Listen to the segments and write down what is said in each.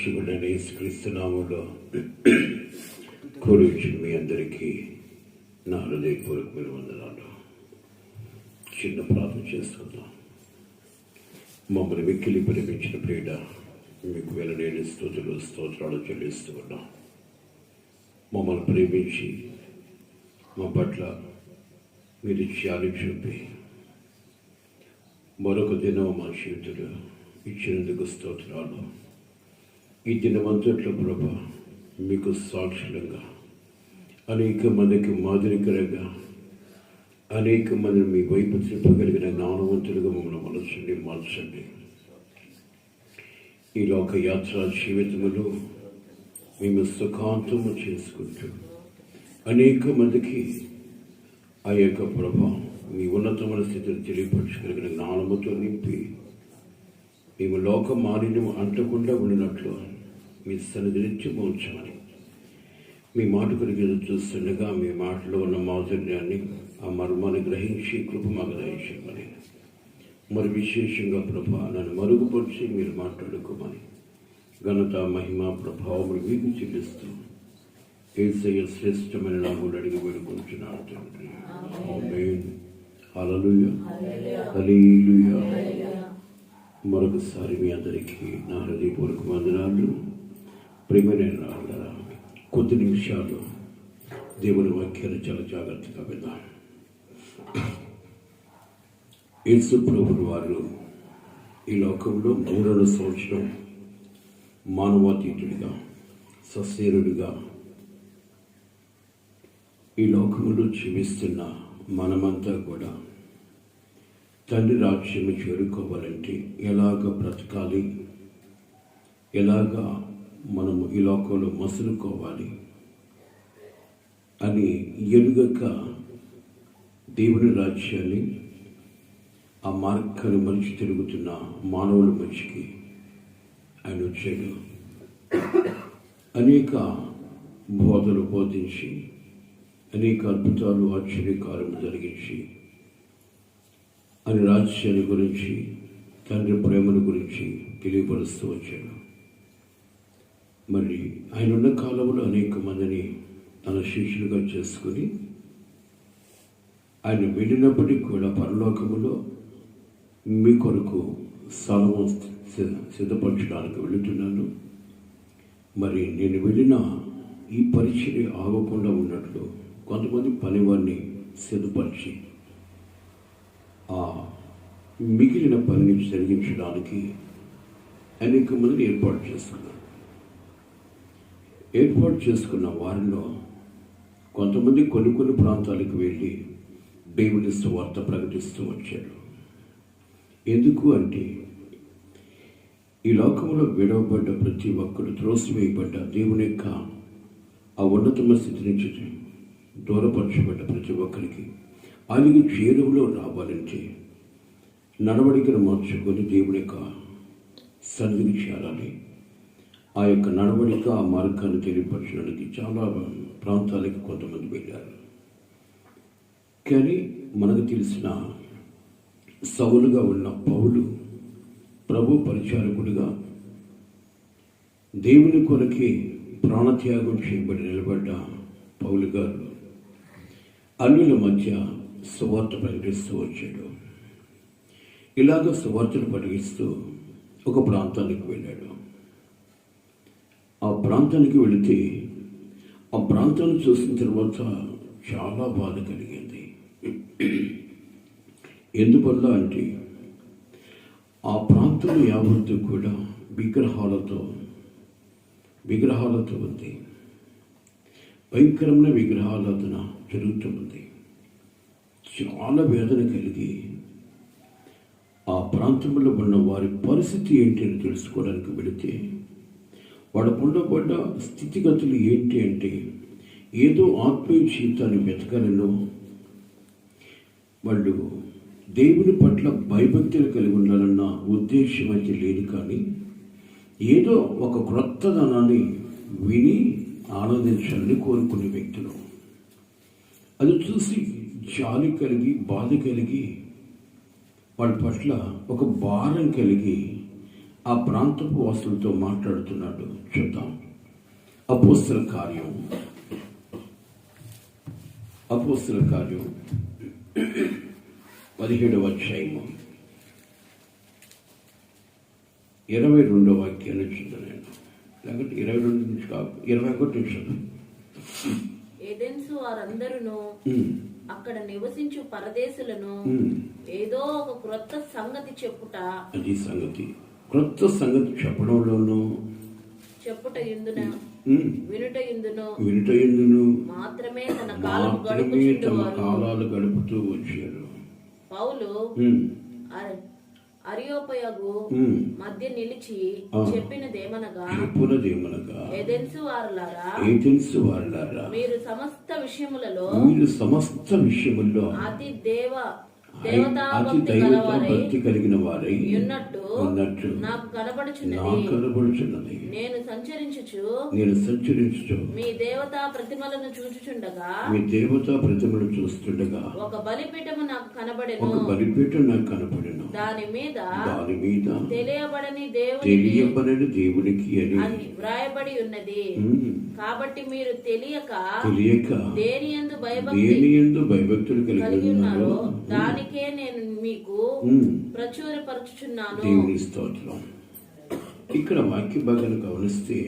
పరిశుద్ధుడైన యేసుక్రీస్తు నామములో కూడి మీ అందరికీ నా హృదయపూర్వకమైన వందనాలు. చిన్న ప్రార్థన చేసుకుందాం. మమ్మల్ని వెక్కిలి ప్రేమించిన ప్రియుడ, మీకు వెలలేని స్తోత్రాలు చెల్లిస్తూ ఉన్నాం. మమ్మల్ని ప్రేమించి మా పట్ల మీరు జాలి చూపి మరొక దినం మా జీవితంలో ఇచ్చినందుకు స్తోత్రాలు. ఈ దినమంతట్లో ప్రభా మీకు సాక్షులంగా అనేక మందికి మాదిరికరంగా అనేక మందిని మీ వైపు తిప్పగలిగిన జ్ఞానవంతులుగా మమ్మల్ని మార్చండి. ఈ లోక యాత్ర జీవితములో మేము సుఖాంతము చేసుకుంటూ అనేక మందికి ఆ యొక్క ప్రభావం మీ ఉన్నతమైన స్థితిని తెలియపరచగలిగిన జ్ఞానముతో నింపి మేము లోక మాలిన్యం అంటకుండా ఉండినట్లు మీ సన్నిధి నిత్యము ఉంచమని మీ మాట కొరకు ఎదురు చూస్తుండగా మీ మాటలో ఉన్న మాధుర్యాన్ని ఆ మర్మాన్ని గ్రహించి కృప మాకు దయచేయమని, మరి విశేషంగా ప్రభా నన్ను మరుగుపరిచి మీరు మాట్లాడుకోమని ఘనత మహిమ ప్రభావములు మీకు చెల్లిస్తూ యేసయ్య శ్రేష్టమైన నామములో అడిగి వేడుకుంటున్నాను తండ్రి. ఆమేన్. హల్లెలూయా, హల్లెలూయా. మరొకసారి మీ అందరికీ నా హృదయపూర్వక వందనాలు. ప్రియమైన వాళ్ళారా, కొద్ది నిమిషాలు దేవుని వాక్యాన్ని చాలా జాగ్రత్తగా విందాం. యేసు ప్రభువు వారు ఈ లోకంలో 3వ సంవత్సరం మానవాతీతుడిగా సశరీరుడిగా ఈ లోకములో జీవిస్తున్న మనమంతా కూడా తండ్రి రాజ్యాన్ని చేరుకోవాలంటే ఎలాగ బ్రతకాలి, ఎలాగా మనము ఈ లోకంలో మసులుకోవాలి అని ఎరుగక దేవుని రాజ్యాన్ని ఆ మార్గాన్ని మనిషి తిరుగుతున్న మానవుల మనిషికి ఆయన వచ్చాడు. అనేక బోధలు బోధించి అనేక అద్భుతాలు ఆశ్చర్యకార్యము జరిగించి ఆయన రాజ్యాన్ని గురించి తండ్రి ప్రేమను గురించి తెలియపరుస్తూ వచ్చాడు. మరి ఆయన ఉన్న కాలంలో అనేక మందిని తన శిష్యులుగా చేసుకుని ఆయన వెళ్ళినప్పటికీ కూడా పరలోకములో మీ కొరకు స్థలము సిద్ధపరచడానికి వెళుతున్నాను, మరి నేను వెళ్ళిన ఈ పరిచర్య ఆగకుండా ఉన్నట్లు కొంతమంది పనివారిని సిద్ధపరిచి ఆ మిగిలిన పనిని జరిగించడానికి అనేక మందిని ఏర్పాటు చేసుకున్న వారిలో కొంతమంది కొన్ని ప్రాంతాలకు వెళ్ళి దేవుని సువార్త ప్రకటిస్తూ వచ్చారు. ఎందుకు అంటే ఈ లోకంలో విడవబడ్డ ప్రతి ఒక్కరు త్రోసివేయబడ్డ దేవుని యొక్క ఆ ఉన్నతమైన స్థితి నుంచి దూరపరచబడ్డ ప్రతి ఒక్కరికి ఆయనకి చేరువలో రావాలంటే నడవడికను మార్చుకొని దేవుని యొక్క సన్నిధిని చేరాలి. ఆ యొక్క నడవడిక ఆ మార్గాన్ని తెలియపరచడానికి చాలా ప్రాంతాలకి కొంతమంది వెళ్ళారు. కానీ మనకు తెలిసిన సౌలుగా ఉన్న పౌలు ప్రభు పరిచారకుడిగా దేవుని కొరకి ప్రాణత్యాగం చేయబడి నిలబడ్డ పౌలు గారు అన్యుల మధ్య సువార్త ప్రకటిస్తూ వచ్చాడు. ఇలాగ సువార్తను ప్రకటిస్తూ ఒక ప్రాంతానికి వెళ్ళాడు. ఆ ప్రాంతానికి వెళితే ఆ ప్రాంతాన్ని చూసిన తర్వాత చాలా బాధ కలిగింది. ఎందువల్ల అంటే ఆ ప్రాంతం యావత్తు కూడా విగ్రహాలతో ఉంది. భయంకరమైన విగ్రహారాధన జరుగుతుంది. చాలా వేదన కలిగి ఆ ప్రాంతంలో ఉన్న వారి పరిస్థితి ఏంటి అని తెలుసుకోవడానికి వెళితే వాడికి ఉండబడ్డ స్థితిగతులు ఏంటి అంటే ఏదో ఆత్మీయ జీవితాన్ని వెతకాలలో వాళ్ళు దేవుని పట్ల భయభక్తులు కలిగి ఉండాలన్న ఉద్దేశం అయితే లేదు, కానీ ఏదో ఒక క్రొత్తదనాన్ని విని ఆనందించాలని కోరుకునే వ్యక్తులు. అది చూసి జాలి కలిగి బాధ కలిగి వాళ్ళ పట్ల ఒక భారం కలిగి ఆ ప్రాంతపు వాసులతో మాట్లాడుతున్నాడు. చూద్దాం. అపోస్తల కార్యం 17వ అధ్యాయము 22వ వాక్యాన్ని చూద్దాం. లేకపోతే 22 నుంచి కాదు, 21 నుంచి. ఏదెన్సు వారందరూ అక్కడ నివసించు పరదేశులను ఏదో ఒక క్రొత్త సంగతి చెప్పుట, అది సంగతి, క్రొత్త సంగతి చెప్పడంలోనూ చెప్పుట ఎందున వినుట ఎందును మాత్రమే తన కాలాలు గడుపుతూ వచ్చారు. పౌలు అరియోపయగు మధ్య నిలిచి చెప్పినదేమనగా, ఏదెన్సు వారలారా, మీరు సమస్త విషయములలో అతి దేవతాభక్తి కలిగిన వారై ఉన్నట్టు నాకు కనబడుచున్నది. నేను సంచరించుచు మీ దేవతా ప్రతిమలను చూస్తుండగా ఒక బలిపీఠము నాకు కనబడెను. దాని మీద తెలియబడని దేవునికి అని వ్రాయబడి ఉన్నది. కాబట్టి మీరు తెలియక దేనియందు భయభక్తులు కలిగి ఉన్నారో దానికే నేను మీకు ప్రచురపరచుచున్నాను. దేవుని స్తోత్రం. ఇక్కడ వాక్య భాగాన్ని గమనిస్తే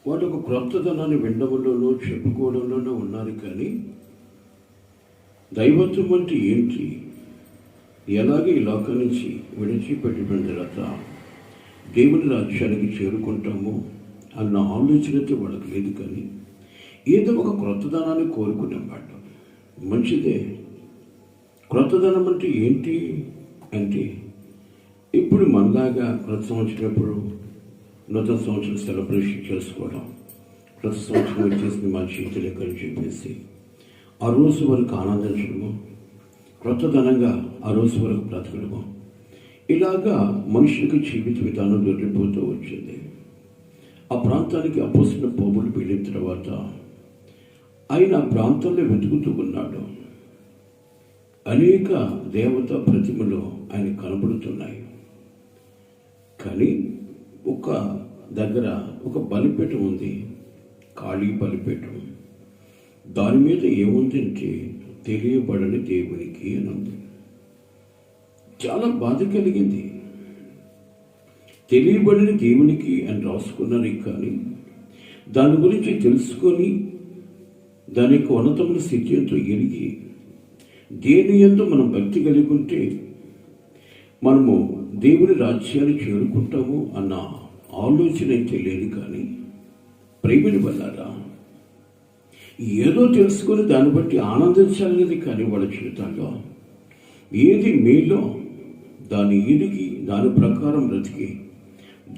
వాడు ఒక క్రొత్తదనాన్ని వినడంలోనూ చెప్పుకోవడంలోనూ ఉన్నారు. కానీ దైవత్వం అంటే ఏంటి, ఎలాగే ఈ లోకం నుంచి విడిచిపెట్టిన తర్వాత దేవుని రాజ్యానికి చేరుకుంటాము అన్న ఆలోచనతో వాళ్ళకి లేదు. కానీ ఏదో ఒక క్రొత్తదనాన్ని కోరుకునేవాడు. మంచిదే. క్రొత్తదనం అంటే ఏంటి అంటే, ఇప్పుడు మనలాగా క్రొత్త సంవత్సరప్పుడు నూతన సంవత్సరం సెలబ్రేషన్ చేసుకోవడం, క్రొత్త సంవత్సరం వచ్చేసింది మా జీవితం లెక్కని చెప్పేసి ఆ రోజు వరకు ఆనందించడము, క్రొత్తదనంగా ఆ రోజు వరకు బ్రతకడము, ఇలాగా మనుషులకు జీవిత విధానం దొరికిపోతూ వచ్చింది. ఆ ప్రాంతానికి అపోస్తలుడైన పౌలు వెళ్ళిన తర్వాత ఆయన ఆ ప్రాంతంలో వెతుకుతూ ఉన్నాడు. అనేక దేవతా ప్రతిమలు ఆయన కనబడుతున్నాయి. కానీ ఒక దగ్గర ఒక బలిపీఠం ఉంది, ఖాళీ బలిపీఠం. దాని మీద ఏముందంటే తెలియబడని దేవునికి అని ఉంది. చాలా బాధ కలిగింది. తెలియబడని దేవునికి అని రాసుకున్నాను. కానీ దాని గురించి తెలుసుకొని దాని యొక్క ఉన్నతమైన స్థితి ఎంతో ఎరిగి దేని యందు మనం భక్తి కలిగి ఉంటే మనము దేవుని రాజ్యాన్ని చేరుకుంటాము అన్న ఆలోచన అయితే లేదు. కానీ ప్రేమిని వల్లారా, ఏదో తెలుసుకొని దాన్ని బట్టి ఆనందించాలనేది కానీ వాళ్ళ జీవితాల్లో ఏది మేలో దాన్ని ఎరిగి దాని ప్రకారం బ్రతికి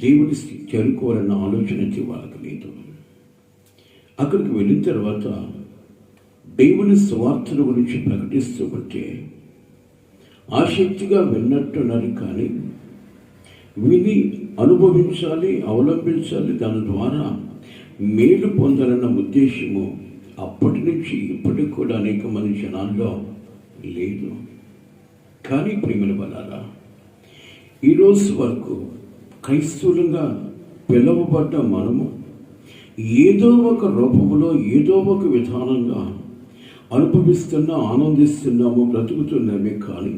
దేవుని చేరుకోవాలన్న ఆలోచన అయితే వాళ్ళకి లేదు. అక్కడికి వెళ్ళిన తర్వాత దేవుని స్వార్థన గురించి ప్రకటిస్తూ ఉంటే ఆసక్తిగా విన్నట్టున్నారు. కానీ విని అనుభవించాలి, అవలంబించాలి, దాని ద్వారా మేలు పొందాలన్న ఉద్దేశము అప్పటి నుంచి ఇప్పటికి కూడా అనేక మంది జనాల్లో లేదు. కానీ ప్రేమల వల్ల ఈరోజు వరకు క్రైస్తవులుగా పిలువబడ్డ మనము ఏదో ఒక రూపంలో ఏదో ఒక విధానంగా అనుభవిస్తున్నా, ఆనందిస్తున్నాము, బ్రతుకుతున్నామే. కానీ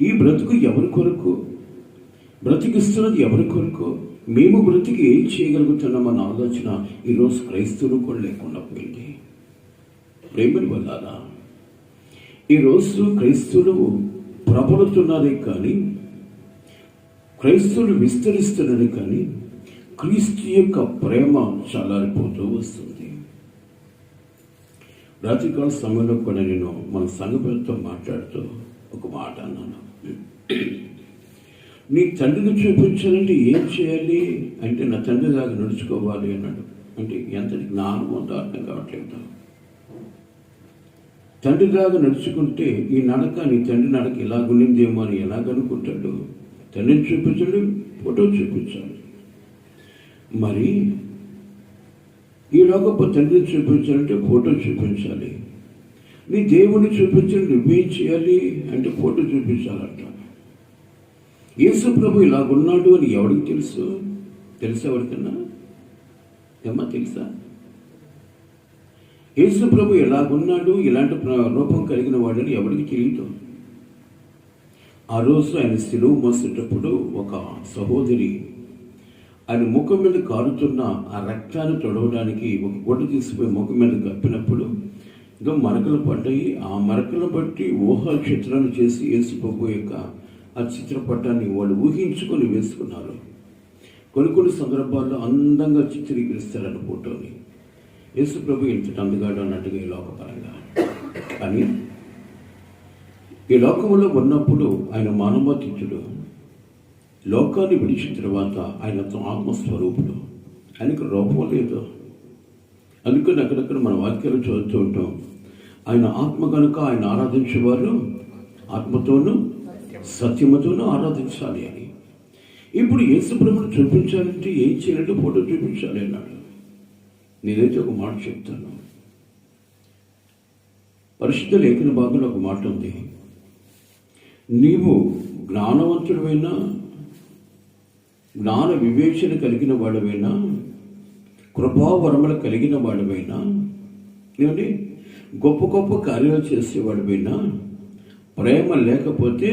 ఈ బ్రతుకు ఎవరి కొరకు బ్రతికిస్తున్నది, ఎవరి కొరకు, మేము బ్రతికి ఏం చేయగలుగుతున్నామన్న ఆలోచన ఈరోజు క్రైస్తవులు కూడా లేకుండా పోయింది. ప్రేమని వల్ల ఈరోజు క్రైస్తవులు ప్రబలుతున్నారే కానీ, క్రైస్తవులు విస్తరిస్తున్నది కానీ క్రీస్తు యొక్క ప్రేమ చల్లారిపోతూ వస్తుంది. రాత్రికాల సమయంలో కూడా నేను మన సంఘంతో మాట్లాడుతూ ఒక మాట అన్నాను. నీ తండ్రిని చూపించాలంటే ఏం చేయాలి అంటే, నా తండ్రి దాకా నడుచుకోవాలి అన్నాడు. అంటే ఎంతటి జ్ఞానం ఉందో అర్థం కావట్లేదు. తండ్రి దాకా నడుచుకుంటే ఈ నడక నీ తండ్రి నడక ఇలాగుండిందేమో అని ఎలాగనుకుంటాడు. తండ్రిని చూపించాలి, ఫోటో చూపించాలి. మరి ఈ లోకపు తండ్రిని చూపించాలంటే ఫోటో చూపించాలి. నీ దేవుని చూపించాలి, నువ్వేం చేయాలి అంటే ఫోటో చూపించాలంట. యేసు ప్రభు ఇలాగున్నాడు అని ఎవరికి తెలుసు? తెలుసా ఎవరికన్నా? ఏమ్మా తెలుసా? యేసు ప్రభు ఎలాగున్నాడు, ఇలాంటి రూపం కలిగిన వాడని ఎవరికి తెలియదు. ఆ రోజు ఆయన శిలువ మోసేటప్పుడు ఒక సహోదరి ఆయన ముఖం మీద కారుతున్న ఆ రక్తాన్ని తొడవడానికి ఒక గుడ్డ తీసుకుపోయి ముఖం మీద కప్పినప్పుడు ఇంకా మరకలు పడ్డాయి. ఆ మరకలు బట్టి ఊహా చిత్రాన్ని చేసి యేసు ప్రభు యొక్క ఆ చిత్రపటాన్ని వాళ్ళు ఊహించుకొని వేసుకున్నారు. కొన్ని సందర్భాల్లో అందంగా చిత్రీకరిస్తారన్న ఫోటోని. యేసు ప్రభు ఇంతటి అందగాడు అన్నట్టుగా ఈ లోకపరంగా. కానీ ఈ లోకంలో ఉన్నప్పుడు ఆయన మానవాతీతుడు. లోకాన్ని విడిచిన తర్వాత ఆయన ఆత్మస్వరూపుడు. ఆయనకు రూపం లేదు. అందుకని అక్కడక్కడ మన వాక్యాలు చదువుతూ ఉంటాం. ఆయన ఆత్మ కనుక ఆయన ఆరాధించేవారు ఆత్మతోనూ సత్యముతోనూ ఆరాధించాలి అని. ఇప్పుడు యేసు ప్రభువును చూపించాలంటే ఏం చేయాలంటే ఫోటో చూపించాలి అన్నాడు. నేనైతే ఒక మాట చెప్తాను. పరిశుద్ధ లేఖన భాగంలో ఒక మాట ఉంది. నీవు జ్ఞానవంతుడైనా, జ్ఞాన వివేచన కలిగిన వాడవైనా, కృపావరములు కలిగిన వాడవైనా, ఏమండి గొప్ప గొప్ప కార్యాలు చేసేవాడివైనా ప్రేమ లేకపోతే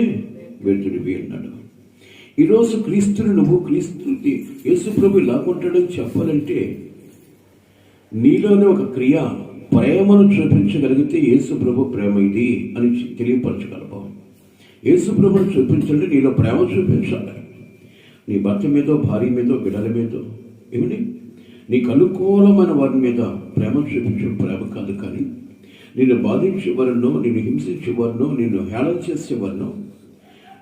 వ్యర్థుడివి అన్నాడు. ఈరోజు క్రీస్తుని నువ్వు యేసు ప్రభు లాగుంటాడని చెప్పాలంటే నీలోనే ఒక క్రియ ప్రేమను చూపించగలిగితే యేసు ప్రభు ప్రేమ ఇది అని తెలియపరచగలవు. యేసు ప్రభుని చూపించాలంటే నీలో ప్రేమ చూపించాలి. నీ భర్త మీదో, భార్య మీదో, బిడ్డల మీదో, ఏమిటి నీకు అనుకూలమైన వారి మీద ప్రేమ చూపించడం ప్రేమ కాదు. కానీ నిన్ను బాధించేవారినో, నిన్ను హింసించేవారినో, నిన్ను హేళన చేసేవారినో,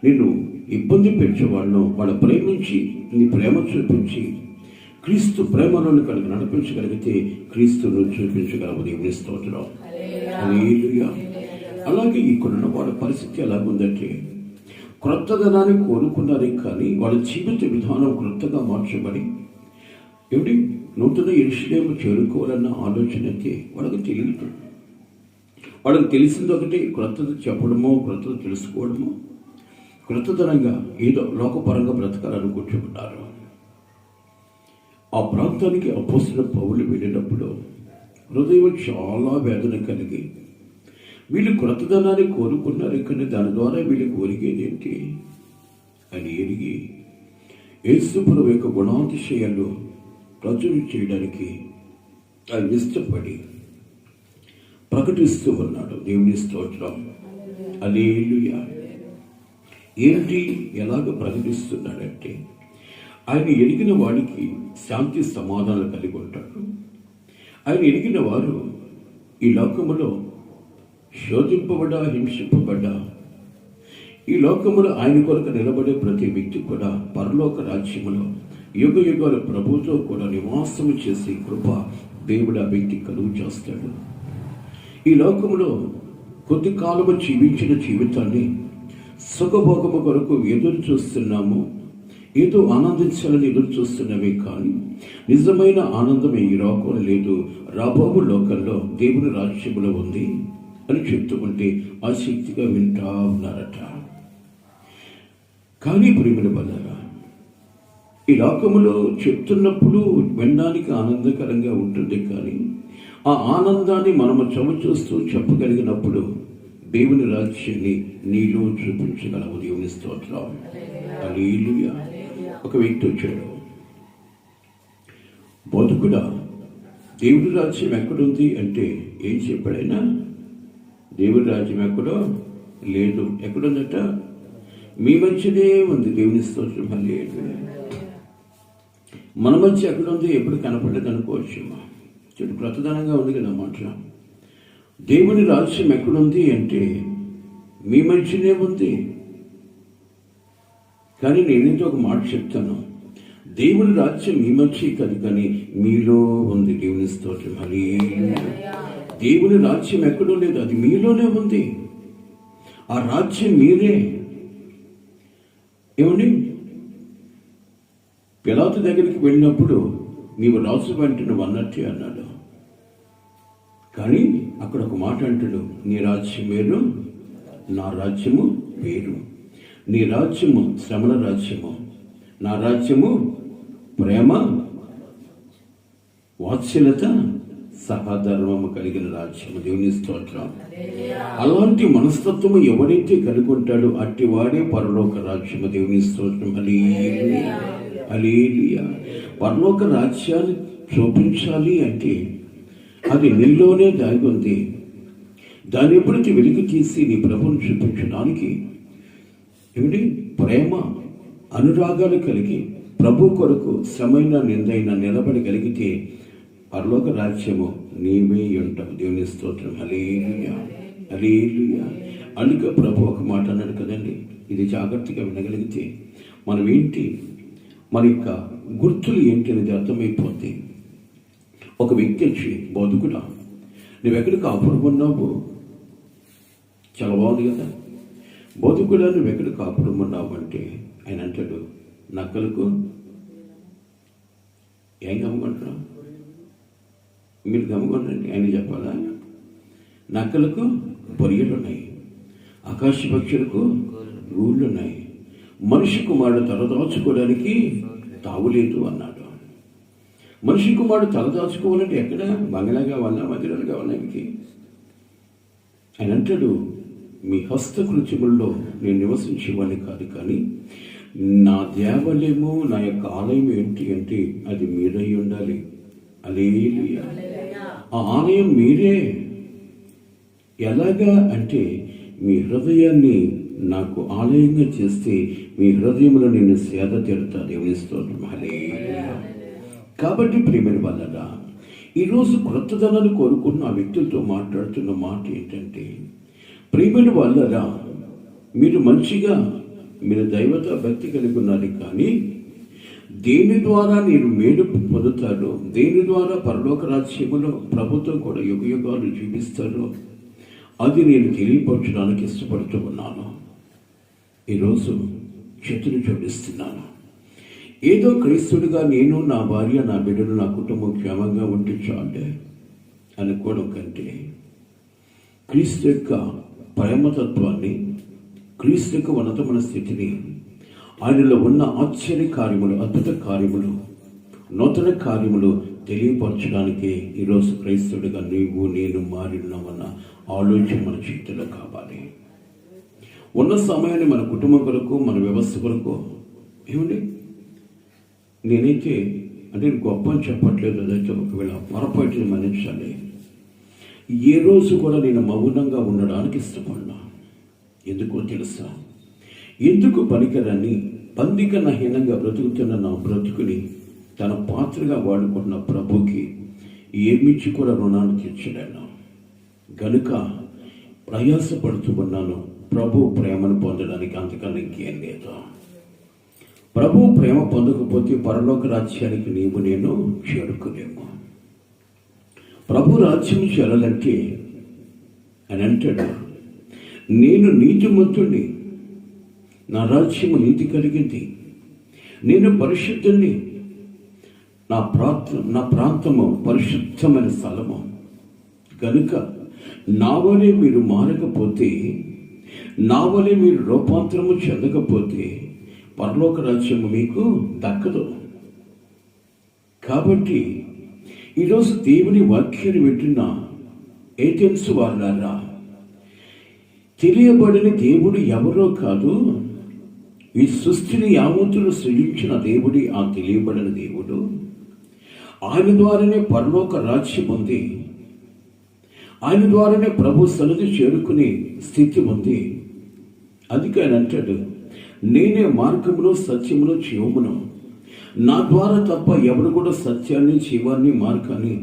నిన్ను ఇబ్బంది పెట్టేవాడినో వాళ్ళ ప్రేమించి నీ ప్రేమ చూపించి క్రీస్తు ప్రేమలోని కలిగి నడిపించగలిగితే క్రీస్తును చూపించగలవు. దేవుని స్తోత్రం. హల్లెలూయా. అలాగే ఇక్కడున్న వాళ్ళ పరిస్థితి ఎలాగుందంటే క్రొత్తదనాన్ని కోరుకున్నారే కానీ వాళ్ళ జీవిత విధానం క్రొత్తగా మార్చబడి ఏమిటి నూతన యెరూషలేము చేరుకోవాలన్న ఆలోచన అయితే వాళ్ళకి తెలియదు. వాళ్ళకి తెలిసింది ఒకటి, క్రొత్తది చెప్పడమో, క్రొత్తది తెలుసుకోవడమో, క్రొత్తదనంగా ఏదో లోకపరంగా బ్రతకాలని కూర్చుంటారు. ఆ ప్రాంతానికి అపోస్తలుడైన పౌలు వెళ్ళినప్పుడు హృదయం చాలా వేదన కలిగి వీళ్ళు క్రొత్తదనాన్ని కోరుకున్నారు. కానీ దాని ద్వారా వీళ్ళకి ఒరిగేది ఏంటి అని ఎరిగి యేసు ప్రభువు యొక్క గుణాతిశయాలు ప్రచురం చేయడానికి ఆయన ఇష్టపడి ప్రకటిస్తూ ఉన్నాడు. దేవుని స్తోత్రం. హల్లెలూయా. ఏంటి ఎలాగ ప్రకటిస్తున్నాడంటే ఆయన ఎరిగిన వాడికి శాంతి సమాధానం కలిగి ఉంటాడు. ఆయన ఎరిగిన వారు ఈ లోకములో శోధింపబడ్డా, హింసింపబడ్డా, ఈ లోకములో ఆయన కొరకు నిలబడే ప్రతి వ్యక్తి కూడా పరలోక రాజ్యములో యుగ యుగాల ప్రభుతో కూడా నివాసము చేసే కృప దేవుడు ఆ వ్యక్తి కలుగు చేస్తాడు. ఈ లోకంలో కొద్ది కాలము జీవించిన జీవితాన్ని సుఖభోగము కొరకు ఎదురు చూస్తున్నాము, ఏదో ఆనందించాలని ఎదురు చూస్తున్నామే. కానీ నిజమైన ఆనందం ఈ లోకంలో లేదు, రాబోవు లోకంలో దేవుని రాజ్యములో ఉంది అని చెప్తూ ఉంటే ఆసక్తిగా వింటా ఉన్నారట. కానీ ప్రియమైన బలారా, ఈ లోకములో చెప్తున్నప్పుడు వినడానికి ఆనందకరంగా ఉంటుంది. కానీ ఆ ఆనందాన్ని మనము చవిచూస్తూ చెప్పగలిగినప్పుడు దేవుని రాజ్యాన్ని నీలో చూపించగలవు. దేవుని స్తోత్రం. హల్లెలూయా. ఒక వ్యక్తి వచ్చాడు. బతుకుడా దేవుడి రాజ్యం ఎక్కడుంది అంటే ఏం చెప్పాడైనా? దేవుడి రాజ్యం ఎక్కడో లేదు. ఎక్కడుందట? మీ మధ్యనే ఉంది. దేవుని స్తోత్రం. హల్లెలూయా. మన మధ్య ఎక్కడుంది? ఎప్పుడు కనపడలేదు అనుకోవచ్చు. చెడు ప్రతదనంగా ఉంది కదా మాట. దేవుని రాజ్యం ఎక్కడుంది అంటే మీ మధ్యనే ఉంది. కానీ నేనైతే ఒక మాట చెప్తాను, దేవుని రాజ్యం మీ మధ్య కాదు కానీ మీలో ఉంది. దేవుని స్తోత్రం. హల్లెలూయా. దేవుని రాజ్యం ఎక్కడో లేదు, అది మీలోనే ఉంది. ఆ రాజ్యం మీరే. ఏమండి, పిలాతు దగ్గరికి వెళ్ళినప్పుడు నీవు రాజు అంటే నువ్వు అన్నట్టే అన్నాడు. కానీ అక్కడ ఒక మాట అంటాడు, నీ రాజ్యం వేరు, నా రాజ్యము వేరు. నీ రాజ్యము శ్రమల రాజ్యము, నా రాజ్యము ప్రేమ, వాత్సల్యత, సహధర్మము కలిగిన రాజ్యము. దేవుని స్తోత్రం. అలాంటి మనస్తత్వము ఎవరైతే కలిగి ఉంటాడో అట్టి వాడే పరలోక రాజ్యము. దేవుని స్తోత్రం. హల్లెలూయా, హల్లెలూయా. పరలోక రాజ్యాన్ని చూపించాలి అంటే అది నీలోనే దాగి ఉంది. దాన్ని ఎప్పుడైతే వెలికి తీసి నీ ప్రభువును చూపించడానికి ఏమిటి ప్రేమ, అనురాగాలు కలిగి ప్రభు కొరకు శ్రమైన నిందైన నిలబడగలిగితే పరలోక రాజ్యము నీవే ఉంటావు. దేవుని స్తోత్రం. హల్లెలూయా, హల్లెలూయా. అందుకే ప్రభు ఒక మాట అన్నాడు కదండి, ఇది జాగ్రత్తగా వినగలిగితే మనం ఏంటి, మన యొక్క గుర్తులు ఏంటి అనేది అర్థమైపోతుంది. ఒక వ్యక్తి వచ్చి, బతుకుడా నువ్వెక్కడ కాపురం ఉన్నావు? చాలా బాగుంది కదా. బతుకుడా నువ్వెక్కడ కాపురం ఉన్నావు అంటే ఆయన అంటాడు, నక్కలకు ఏం గమ్ముకుంటున్నావు? మీరు గమ్ముకోండి, ఆయన చెప్పాలా? నక్కలకు బొరియలు ఉన్నాయి, ఆకాశ పక్షులకు గూళ్ళు ఉన్నాయి, మనిషి కుమారుడు తలదాచుకోవడానికి తావులేదు అన్నాడు. మనిషి కుమారుడు తలదాచుకోవాలంటే ఎక్కడ? బంగ్లా కావాలా, మధ్యలో కావాలా? ఆయన అంటాడు, మీ హస్తకృత్యముల్లో నేను నివసించేవాడిని కాదు, కానీ నా దేవాలయము, నా యొక్క ఆలయం ఏంటి అంటే అది మీరై ఉండాలి. హల్లెలూయా. ఆ ఆలయం మీరే. ఎలాగా అంటే మీ హృదయాన్ని నాకు ఆలయంగా చేస్తే మీ హృదయంలో నేను సేద తీరుతా. దేవుని స్తోత్రం. హల్లెలూయా. కాబట్టి ప్రియమైన వాళ్ళరా, ఈరోజు క్రొత్తదనాన్ని కోరుకున్న ఆ వ్యక్తులతో మాట్లాడుతున్న మాట ఏంటంటే, ప్రియమైన వాళ్ళరా, మీరు మంచిగా మీరు దైవత భక్తి కలిగి ఉన్నారు, కానీ దేని ద్వారా నేను మేలు పొందుతాడో, దేని ద్వారా పరలోక రాజ్యములో ప్రభుత్వం కూడా యుగ యుగాలు జీవిస్తాడో అది నేను తెలియపరచడానికి ఇష్టపడుతూ ఉన్నాను. ఈరోజు చేతులు జోడిస్తున్నాను. ఏదో క్రైస్తుడిగా నేను, నా భార్య, నా బిడ్డలు, నా కుటుంబం క్షేమంగా ఉంటే చాలే అనుకోవడం కంటే క్రీస్తు యొక్క ప్రేమతత్వాన్ని, క్రీస్తు యొక్క ఉన్నతమైన స్థితిని, ఆయనలో ఉన్న ఆశ్చర్య కార్యములు, అద్భుత కార్యములు, నూతన కార్యములు తెలియపరచడానికి ఈరోజు క్రైస్తవుడిగా నీవు నేను మారినామన్న ఆలోచన మన చేతిలో కావాలి. ఉన్న సమయాన్ని మన కుటుంబం కొరకు, మన వ్యవస్థ కొరకు ఏమండి, నేనైతే అంటే గొప్ప అని చెప్పట్లేదు, అదైతే ఒకవేళ పొరపాటుని మన్నించాలి. ఏ రోజు కూడా నేను మౌనంగా ఉండడానికి ఇష్టపడినా. ఎందుకో తెలుసా? ఎందుకు పనికిరాని పందికనహీనంగా బ్రతుకుతున్న నా బ్రతుకుని తన పాత్రగా వాడుకున్న ప్రభుకి ఏమిచ్చి కూడా రుణాన్ని తీర్చలేను గనుక ప్రయాసపడుతూ ఉన్నాను ప్రభు ప్రేమను పొందడానికి. అంతకన్నా ఇంకేం లేదు. ప్రభు ప్రేమ పొందకపోతే పరలోక రాజ్యానికి నీవు నేను చేరుకోలేము. ప్రభు రాజ్యం చేరాలంటే అని అంటాడు, నేను నీతిమంతుణ్ణి, నా రాజ్యము నీతి కలిగింది, నేను పరిశుద్ధుణ్ణి, నా ప్రాంతము పరిశుద్ధమైన స్థలము కనుక నా వలె మీరు మారకపోతే, నా వలె మీరు రూపాంతరము చెందకపోతే పరలోక రాజ్యము మీకు దక్కదు. కాబట్టి ఈరోజు దేవుని వాక్యాన్ని వింటున్న ఏథెన్స్ వారులారా, తెలియబడిన దేవుడు ఎవరో కాదు, ఈ సృష్టిని యావత్తును సృజించిన దేవుడి ఆ తెలియబడిన దేవుడు. ఆయన ద్వారానే పరలోక రాజ్యం ఉంది, ఆయన ద్వారానే ప్రభు సన్నిధి చేరుకునే స్థితి ఉంది. అందుకే ఆయన అంటాడు, నేనే మార్గమును సత్యమును జీవమును, నా ద్వారా తప్ప ఎవరు కూడా సత్యాన్ని జీవాన్ని మార్గాన్ని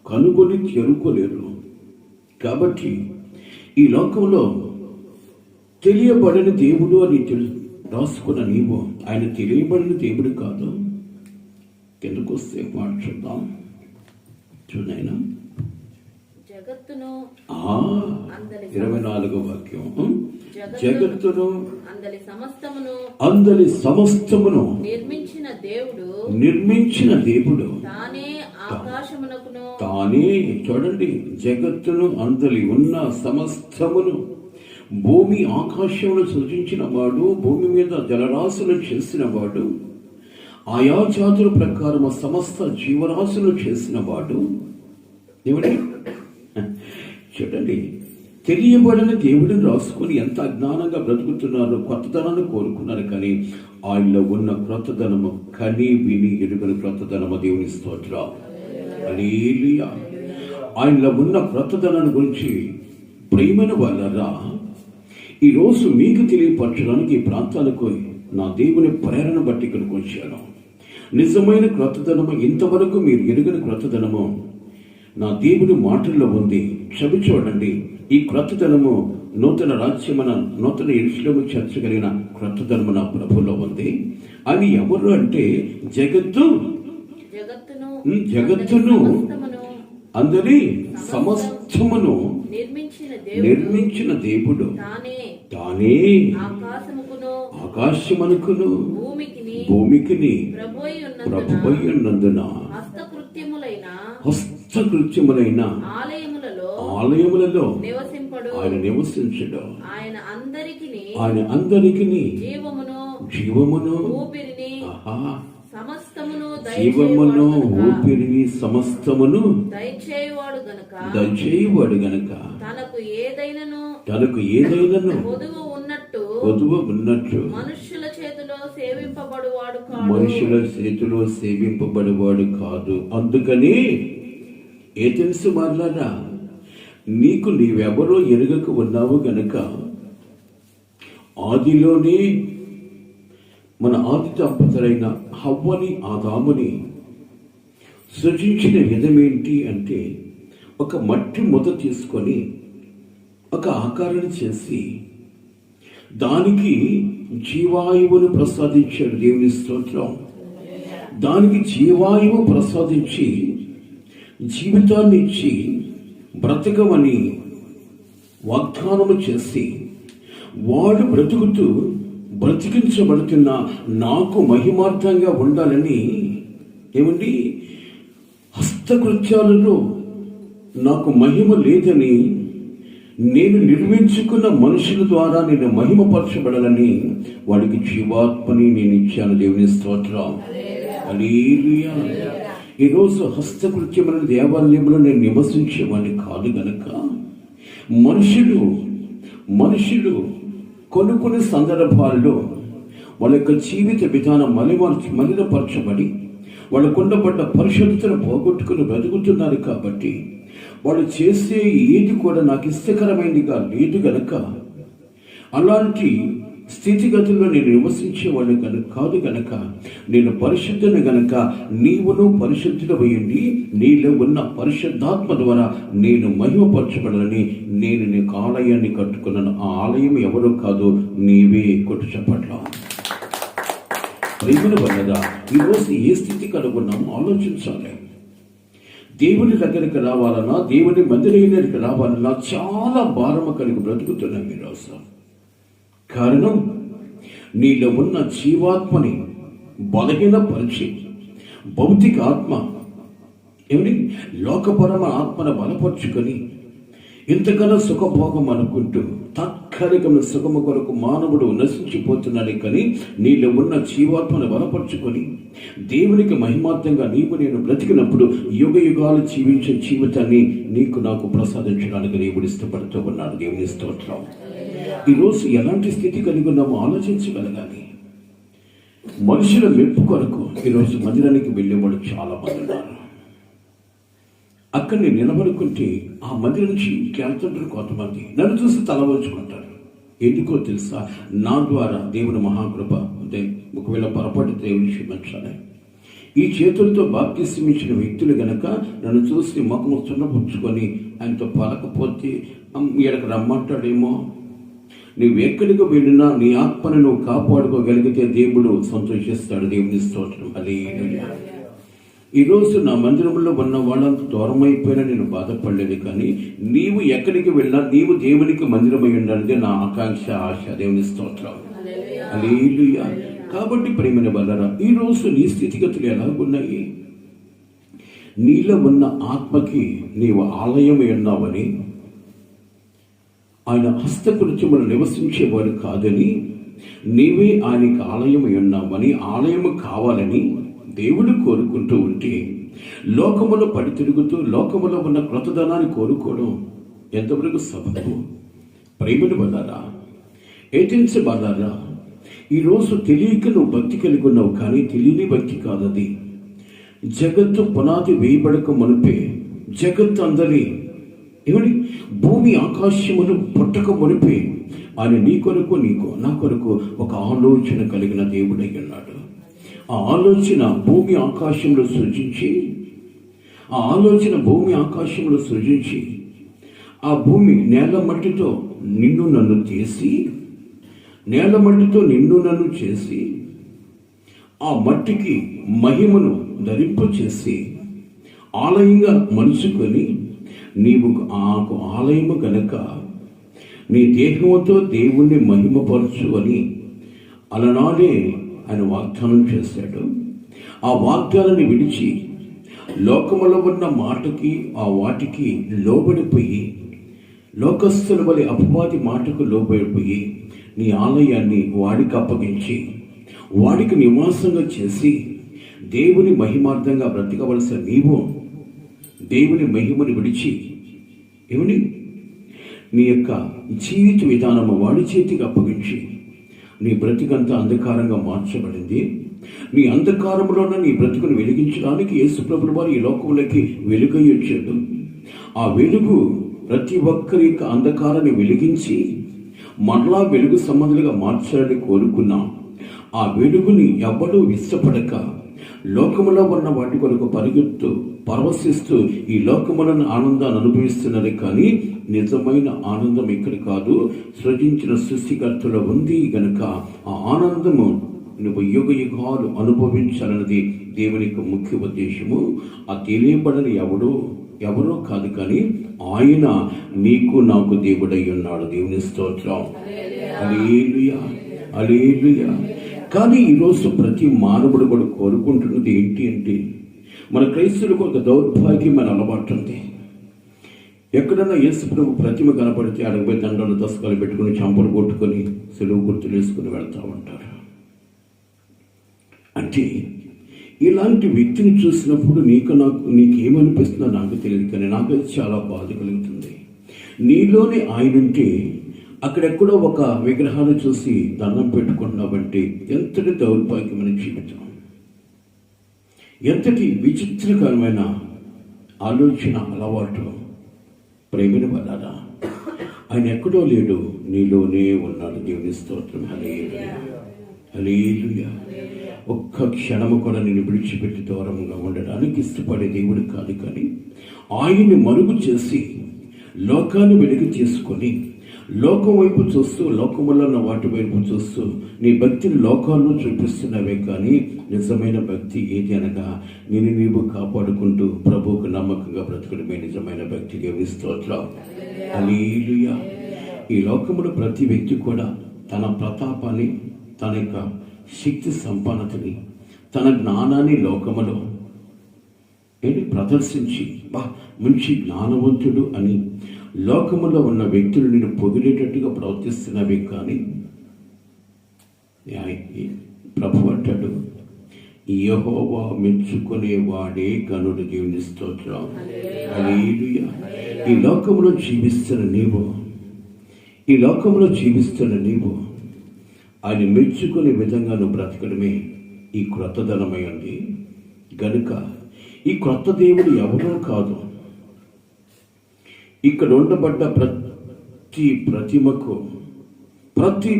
కనుగొని చేరుకోలేరు. కాబట్టి ఈ లోకంలో తెలియబడిన దేవుడు అని రాసుకున్న నీవు ఆయన తెలియబడిన దేవుడు కాదు. కిందకు వస్తే మాట చూద్దాం. చూడైనా జగత్తును 24వ వాక్యం, జగత్తును అందలి సమస్తమును నిర్మించిన దేవుడు తానే చూడండి, జగత్తును అందలి ఉన్న సమస్తమును భూమి ఆకాశమును సృజించిన వాడు, భూమి మీద జలరాశులు చేసిన వాడు, ఆయా జాతుల ప్రకారం సమస్త జీవరాశులు చేసిన వాడు దేవుడే. చూడండి, తెలియబడిన దేవుడిని రాసుకొని ఎంత అజ్ఞానంగా బ్రతుకుతున్నారో, కొత్తదనాన్ని కోరుకున్నారు. కానీ ఆయనలో ఉన్న క్రొత్తదనము కని విని ఎరుగని క్రొత్తదనము దేవుని స్తోత్రం. హల్లెలూయా. ఆయనలో ఉన్న క్రొత్తదనాన్ని గురించి ప్రియమైన వాళ్ళరా, ఈరోజు మీకు తెలియపరచడానికి ఈ ప్రాంతాలకు నా దేవుని ప్రేరణ బట్టి ఇక్కడికి వచ్చాను. నిజమైన క్రొత్తదనము, ఇంతవరకు మీరు ఎరుగని క్రొత్తదనము నా దేవుని మాటల్లో ఉంది. చవి చూడండి, ఈ క్రొత్తదనము నూతన రాజ్యమున, నూతన యెరూషలేము చర్చ కలిగిన క్రొత్తదనము నా ప్రభులో ఉంది. అవి ఎవరు అంటే జగత్తును అందరి సమస్తమును నిర్మించిన దేవుడు తానే ఆకాశమునకును భూమికిని ప్రభువై ఉన్నందున హస్తకృత్యములైన ఆలయములలో ఆయన నివసించడు. ఆయన అందరికిని జీవమును జీవమును ఊపిరిని సమస్తమును దయచేయువాడు గనక తనకు ఏదైనను కొదువ ఉన్నట్టు మనుషుల చేతిలో సేవింపబడువాడు కాదు. అందుకని ఏథెన్సు మాట్లాడా, నీకు నీవెవరో ఎరుగక ఉన్నావు గనక ఆదిలోనే మన ఆది దంపతులైన హవ్వని ఆదాముని సృజించిన విధమేంటి అంటే, ఒక మట్టి ముద్ద తీసుకొని ఒక ఆకారాన్ని చేసి దానికి జీవాయువును ప్రసాదించాడు దేవుని స్తోత్రం. దానికి జీవాయువు ప్రసాదించి జీవితాన్ని ఇచ్చి బ్రతకమని వాగ్దానము చేసి, వాడు బ్రతికించబడుతున్న నాకు మహిమార్థంగా ఉండాలని, ఏమండి, హస్తకృత్యాలలో నాకు మహిమ లేదని, నేను నిర్మించుకున్న మనుషుల ద్వారా నేను మహిమపరచబడాలని వాడికి జీవాత్మని నేను ఇచ్చాను. దేవుని స్తోత్రం. హల్లెలూయా. ఈరోజు హస్తకృత్యమైన దేవాలయంలో నేను నివసించేవాడిని కాదు గనక మనుషులు కొన్ని సందర్భాల్లో వాళ్ళ యొక్క జీవిత విధానం మలినపరచబడి వాళ్ళకు ఉండబడ్డ పరిశుద్ధతను పోగొట్టుకుని బ్రతుకుతున్నారు. కాబట్టి వాళ్ళు చేసే ఏది కూడా నాకు ఇష్టకరమైనదిగా లేదు గనక అలాంటి స్థితిగతుల్లో నేను నివసించేవాడిని కాదు గనక నేను పరిశుద్ధుని గనక నీవును పరిశుద్ధుడవయ్యండి, నీలో ఉన్న పరిశుద్ధాత్మ ద్వారా నేను మహిమపరచబడాలని నేను నీకు ఆలయాన్ని కట్టుకున్నాను. ఆ ఆలయం ఎవరో కాదు, నీవే. కొట్టు చప్పట్ల. ప్రేమల వల్లగా ఈరోజు ఏ స్థితి కనుగొన్నామో ఆలోచించాలి. దేవుని దగ్గరికి రావాలన్నా, దేవుని మందిరానికి రావాలన్నా చాలా భారమ కలిగి బ్రతుకుతున్నాం ఈరోజు. కారణం, నీలో ఉన్న జీవాత్మని బలహీనపరిచి భౌతిక ఆత్మ, ఏమిటి, లోకపరమ ఆత్మను బలపరుచుకొని ఇంతకన్నా సుఖభోగం అనుకుంటూ తాత్కాలికమైన సుఖము కొరకు మానవుడు నశించిపోతున్నాడు. కానీ నీలో ఉన్న జీవాత్మను బలపరుచుకొని దేవునికి మహిమార్థంగా నేను బ్రతికినప్పుడు యుగ యుగాలు జీవించే జీవితాన్ని నీకు నాకు ప్రసాదించడానికి దేవుడు ఇష్టపడుతూ ఉన్నాడు. దేవుని స్తోత్రం. ఈరోజు ఎలాంటి స్థితి కలిగి ఉన్నామో ఆలోచించగలగాలి. మనుషుల మెప్పు కొరకు ఈరోజు మందిరానికి వెళ్ళేవాడు చాలా మంది ఉన్నారు. అక్కడ నేను నిలబడుకుంటే ఆ మందిరం నుంచి వెళ్తుంటారు కొంతమంది, నన్ను చూసి తలవంచుకుంటారు. ఎందుకో తెలుసా? నా ద్వారా దేవుని మహాకృప అంటే, ఒకవేళ పొరపాటు దేవుని క్షమించాలి. ఈ చేతులతో బాప్తిసం ఇచ్చిన వ్యక్తులు గనక నన్ను చూసి ముఖము చున్నపుచ్చుకొని ఆయనతో పలకపోతే ఈడకు రమ్మంటాడేమో. నువ్వు ఎక్కడికి వెళ్ళినా నీ ఆత్మను నువ్వు కాపాడుకోగలిగితే దేవుడు సంతోషిస్తాడు. దేవుని స్తోత్రం. హల్లెలూయా. ఈరోజు నా మందిరంలో ఉన్న వాళ్ళంత దూరం అయిపోయినా నేను బాధపడలేదు. కానీ నీవు ఎక్కడికి వెళ్ళినా నీవు దేవునికి మందిరమై ఉండాలి నా ఆకాంక్ష, ఆశ. దేవుని స్తోత్రం. హల్లెలూయా. కాబట్టి ప్రేమైన వాళ్ళరా, ఈరోజు నీ స్థితిగతులు ఎలాగున్నాయి? నీలో ఉన్న ఆత్మకి నీవు ఆలయమై ఉన్నావని, ఆయన హస్తకృత్యములు నివసించేవాడు కాదని, నీవే ఆయనకి ఆలయమై ఉన్నామని, ఆలయము కావాలని దేవుడు కోరుకుంటూ ఉంటే, లోకములో పడి తిరుగుతూ లోకములో ఉన్న క్రొత్తదనాన్ని కోరుకోవడం ఎంతవరకు సబబు? ప్రేమను వల్లారా, ఏతించబడారా? ఈరోజు తెలియక నువ్వు భక్తి కలిగి ఉన్నావు, కానీ తెలియని భక్తి కాదది. జగత్తు పునాది వేయబడక మునిపే, జగత్తు అందరి ఏమని భూమి ఆకాశములు పుట్టక మునిపే ఆయన నీ కొరకు నా కొరకు ఒక ఆలోచన కలిగిన దేవుడై ఉన్నాడు. ఆ ఆలోచన భూమి ఆకాశంలో సృజించి, ఆ భూమి నేల మట్టితో నిన్ను నన్ను చేసి ఆ మట్టికి మహిమను ధరింపచేసి ఆలయంగా మలుచుకొని, నీవు ఆకు ఆలయము గనక నీ దేహంతో దేవుణ్ణి మహిమపరచు అని అలనాడే ఆయన వాగ్దానం చేశాడు. ఆ వాగ్దానాన్ని విడిచి లోకములో ఉన్న మాటకి ఆ వాటికి లోబడిపోయి, లోకస్తుల వలె అపవాది మాటకు లోబడిపోయి నీ ఆలయాన్ని వాడికి అప్పగించి, వాడికి నివాసంగా చేసి దేవుని మహిమార్థంగా బ్రతకవలసిన నీవు దేవుని మహిమను విడిచి నీ యొక్క జీవిత విధానము వాడి చేతికి అప్పగించి నీ బ్రతికంతా అంధకారంగా మార్చబడింది. నీ అంధకారంలోనే నీ బ్రతుకును వెలిగించడానికి యేసు ప్రభువు వారు ఈ లోకంలోకి వెలుగై వచ్చాడు. ఆ వెలుగు ప్రతి ఒక్కరి యొక్క అంధకారాన్ని వెలిగించి మరలా వెలుగు సంబంధులుగా మార్చాలని కోరుకున్నాం. ఆ వెలుగుని ఎవ్వడూ ఇష్టపడక లోకములో ఉన్న వాటి కొరకు పరిగెత్తు పరవశిస్తూ ఈ లోకములను ఆనందాన్ని అనుభవిస్తున్నది, కానీ నిజమైన ఆనందం ఇక్కడ కాదు, సృజించిన సృష్టికర్తలో ఉంది గనుక ఆ ఆనందము నువ్వు యుగ యుగాలు అనుభవించాలన్నది దేవుని యొక్క ముఖ్య ఉద్దేశము. ఆ తెలియబడని ఎవరో కాదు, కానీ ఆయన నీకు నాకు దేవుడై ఉన్నాడు. దేవుని స్తోత్రం, హల్లెలూయా, హల్లెలూయా. కానీ ఈరోజు ప్రతి మానవుడు కూడా కోరుకుంటున్నది ఏంటి అంటే, మన క్రైస్తవులకు ఒక దౌర్భాగ్యమైన అలవాటు ఉంది. ఎక్కడన్నా యేసు ప్రభు ప్రతిమ కనపడితే అడగబోయి దండలు దశకాలు పెట్టుకుని చంపలు కొట్టుకొని సెలవు గుర్తులు వేసుకుని వెళ్తూ ఉంటారు. అంటే ఇలాంటి వ్యక్తిని చూసినప్పుడు నీకేమనిపిస్తుందో నాకు తెలియదు, కానీ నాకైతే చాలా బాధ కలుగుతుంది. నీలోనే ఆయనుంటే అక్కడెక్కడో ఒక విగ్రహాన్ని చూసి దండం పెట్టుకుంటున్నావంటే ఎంతటి దౌర్భాగ్యమైన జీవితం, ఎంతటి విచిత్రకరమైన ఆలోచన, అలవాటు. ప్రేమను వల్లారా, ఆయన ఎక్కడో లేడు, నీలోనే ఉన్నాడు. దేవుని స్తోత్రం, హల్లెలూయా, హల్లెలూయా. ఒక్క క్షణము కూడా నేను విడిచిపెట్టి దూరంగా ఉండడానికి ఇష్టపడే దేవుడు కాదు, కానీ ఆయన్ని మరుగు చేసి లోకాన్ని వెలుగు చేసుకొని లోకం వైపు చూస్తూ, లోకములో ఉన్న వాటి వైపు చూస్తూ నీ భక్తిని లోకాల్లో చూపిస్తున్నవే, కానీ నిజమైన భక్తి ఏది అనగా నీవు కాపాడుకుంటూ ప్రభువుకు నమ్మకంగా బ్రతకడమే నిజమైన భక్తి. దేవుని స్తోత్రం, హల్లెలూయా. ఈ లోకములో ప్రతి వ్యక్తి కూడా తన ప్రతాపాన్ని, తన యొక్క శక్తి సంపన్నతని, తన జ్ఞానాన్ని లోకములో ప్రదర్శించి మంచి జ్ఞానవంతుడు అని లోకములో ఉన్న వ్యక్తులు నేను పొగిడేటట్టుగా ప్రవర్తిస్తున్నవి, కానీ ప్రభు అంటాడు, యెహోవా మెచ్చుకునేవాడే గనుడు. దేవుని స్తోత్రం, హల్లెలూయా. ఈ లోకంలో జీవిస్తున్న నీవు ఆయన మెచ్చుకునే విధంగా నువ్వు బ్రతకడమే ఈ క్రొత్తదనమై ఉంది గనుక ఈ క్రొత్త దేవుడు ఎవరో కాదు. ఇక్కడ ఉండబడ్డ ప్రతి ప్రతిమకు, ప్రతి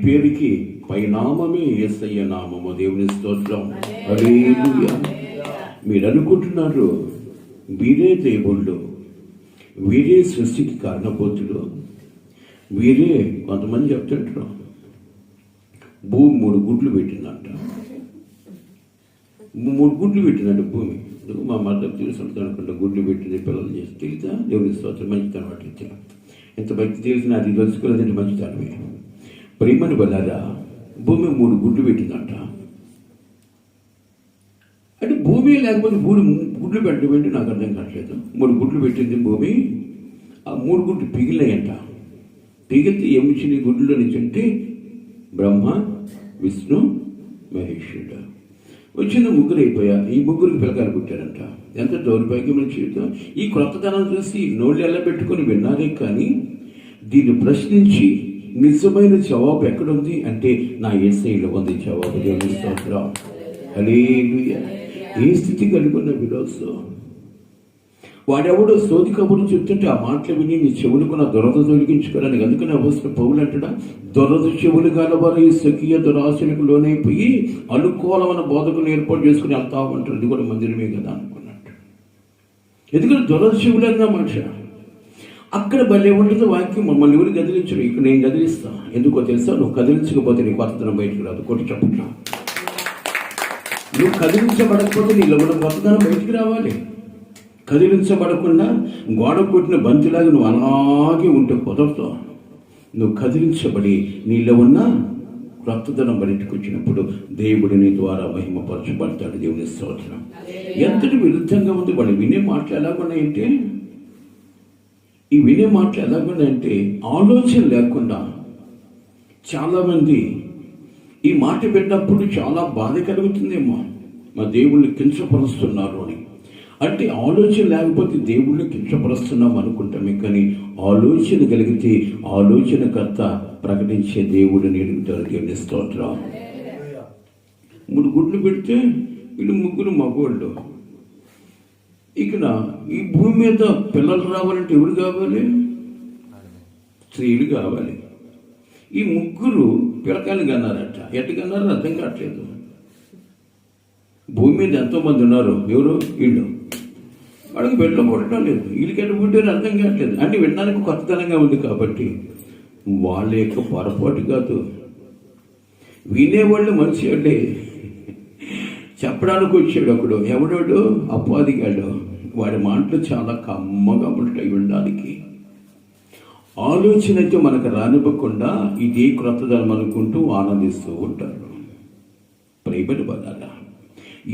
పేరుకి పైనామమే యేసయ్య నామము. దేవుని స్తోత్రం, హల్లెలూయా. మీరు అనుకుంటున్నారు వీరే దేవుళ్ళు, వీరే సృష్టికి కారణభూతులు, వీరే. కొంతమంది చెప్తుంటారు భూమి 3 గుడ్లు పెట్టిందంట, 3 గుడ్లు పెట్టిందంట భూమి. మా మద్దతు తెలిసి అనుకుంటా గుడ్లు పెట్టింది పిల్లలు చేసి తెలియదా? దేవుని స్తోత్రం, మంచితనం అట్లయితే ఎంత భక్తి తెలిసినా అది తెలుసుకోలేదంటే మంచితనమే. ప్రేమని వల్లారా, భూమి 3 గుడ్లు పెట్టిందంట. అంటే భూమి భూమి లేకపోతే గుడ్లు పెట్టడం ఏంటి నాకు అర్థం కావట్లేదు. 3 గుడ్లు పెట్టింది భూమి, ఆ 3 గుడ్లు పిగిలినాయంట. పిగిలితే ఏమిచ్చింది గుడ్లలో నుంచి అంటే బ్రహ్మ, విష్ణు, మహేశ్వరుడు. వచ్చిన 3 అయిపోయా. ఈ 3కి పిల్లకాయలు పుట్టారంట. ఎంత దౌర్భాగ్యమైన జీవితం. ఈ క్రొత్తదనం చూసి నోళ్ళు ఎలా పెట్టుకొని విన్నారే కానీ దీన్ని ప్రశ్నించి నిజమైన జవాబు ఎక్కడుంది అంటే నా యేసయ్యలో ఉంది జవాబు. దేవుని స్తోత్రం. హల్లెలూయా. ఏ స్థితి కలిగి ఉన్న విరోధు వాడెవడో సోది కబుర్లు చెప్తుంటే ఆ మాటలు విని నీ చెవులకు నా దొరద తొలగించుకోవడానికి. అందుకని అవసరం పౌలు అంటాడా, దొరద చెవులు గలవారు ఈ స్వకీయ దురాశలకు లోనైపోయి అనుకూలమైన బోధకులు ఏర్పాటు చేసుకుని వెళ్తా ఉంటారు. ఇది కూడా మందిరమే కదా అనుకున్నట్టు. ఎందుకంటే దొరద చెవులు అన్న మాట అక్కడ భలే ఉంటుంది వాక్యం. మమ్మల్ని ఎవరు కదిలించరు, ఇక్కడ నేను కదిలిస్తా. ఎందుకో తెలుసా, నువ్వు కదిలించకపోతే నీ కొత్తదనం బయటకు రాదు. కొట్టి చెప్పట్లా. నువ్వు కదిలించబడకపోతే నీలో ఉన్న కొత్తదనం బయటికి రావాలి. కదిలించబడకుండా గోడ కొట్టిన బంతిలాగా నువ్వు అలాగే ఉంటే కుదరదు. నువ్వు కదిలించబడి నీలో ఉన్న క్రొత్తదనం బయటకు వచ్చినప్పుడు దేవుడు నీ ద్వారా మహిమపరచబడతాడు. దేవుని స్తోత్రం. ఎంతటి విరుద్ధంగా ఉంది. వాడు వినే మాటలు ఎలాగున్నాయంటే, ఈ వినే మాటలు ఎలాగున్నాయంటే ఆలోచన లేకుండా చాలామంది ఈ మాట విన్నప్పుడు చాలా బాధ కలుగుతుందేమో, మా దేవుణ్ణి కించపరుస్తున్నారు అని. అంటే ఆలోచన లేకపోతే దేవుణ్ణి కించపరుస్తున్నాం అనుకుంటామే, కానీ ఆలోచన కలిగితే ఆలోచనకర్త ప్రకటించే దేవుడిని ఎదుగుతారు. దేవుని స్తోత్రం. 3 గుడ్లు పెడితే వీళ్ళు 3 మగవాళ్ళు. ఇక్కడ ఈ భూమి మీద పిల్లలు రావాలంటే ఎవరు కావాలి? స్త్రీలు కావాలి. ఈ 3 పిల్లకాయలు కన్నారట. ఎట్టు కన్నారో అర్థం కావట్లేదు. భూమి మీద ఎంతోమంది ఉన్నారు. ఎవరు? వీళ్ళు. వాళ్ళకి బిడ్డలు పుట్టడం లేదు. వీళ్ళకి ఎట్లా పుట్టారు అర్థం కావట్లేదు. అంటే వినడానికి కొత్తదనంగా ఉంది కాబట్టి వాళ్ళ యొక్క పొరపాటు కాదు. వినేవాళ్ళు మంచి వాళ్ళే. చెప్పడానికి వచ్చాడు ఒకడు. ఎవడోడు? అపాదిగాడు. వాడి మాటలు చాలా కమ్మగా ఉంటాయి వినడానికి. ఆలోచన అయితే మనకు రానివ్వకుండా ఇదే క్రొత్తదనం అనుకుంటూ ఆనందిస్తూ ఉంటారు. ప్రేమని బలాల